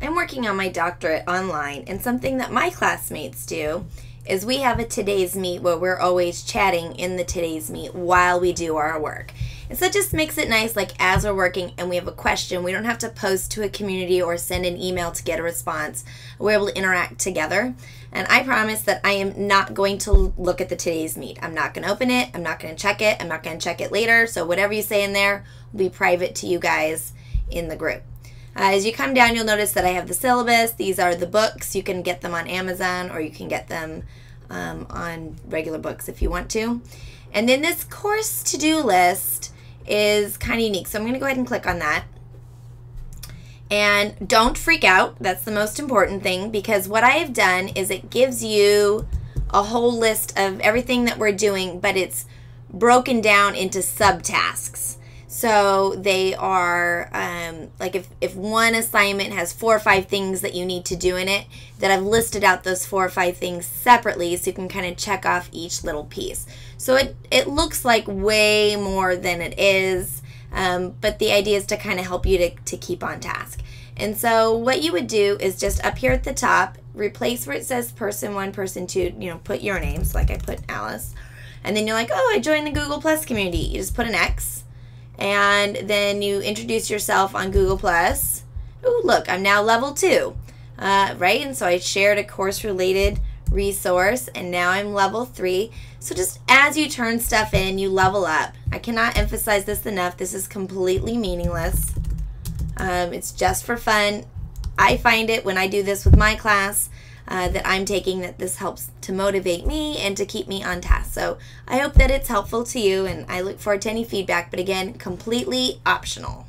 I'm working on my doctorate online, and something that my classmates do is we have a Today's Meet where we're always chatting in the Today's Meet while we do our work. And so it just makes it nice, like as we're working and we have a question, we don't have to post to a community or send an email to get a response. We're able to interact together. And I promise that I am not going to look at the Today's Meet. I'm not going to open it. I'm not going to check it. I'm not going to check it later. So whatever you say in there will be private to you guys in the group. As you come down, you'll notice that I have the syllabus. These are the books. You can get them on Amazon, or you can get them on regular books if you want to. And then this course to-do list is kind of unique. So I'm going to go ahead and click on that. And don't freak out. That's the most important thing, because what I have done is it gives you a whole list of everything that we're doing, but it's broken down into subtasks. So they are, like if one assignment has 4 or 5 things that you need to do in it, that I've listed out those 4 or 5 things separately so you can kind of check off each little piece. So it looks like way more than it is, but the idea is to kind of help you to keep on task. And so what you would do is just up here at the top, replace where it says person 1, person 2, you know, put your names, like I put Alice. And then you're like, oh, I joined the Google Plus community. You just put an X. And then you introduce yourself on Google Plus. Ooh, look, I'm now level 2, right? And so I shared a course-related resource, and now I'm level 3. So just as you turn stuff in, you level up. I cannot emphasize this enough. This is completely meaningless. It's just for fun. I find it when I do this with my class that I'm taking, that this helps to motivate me and to keep me on task. So I hope that it's helpful to you, and I look forward to any feedback, but again, completely optional.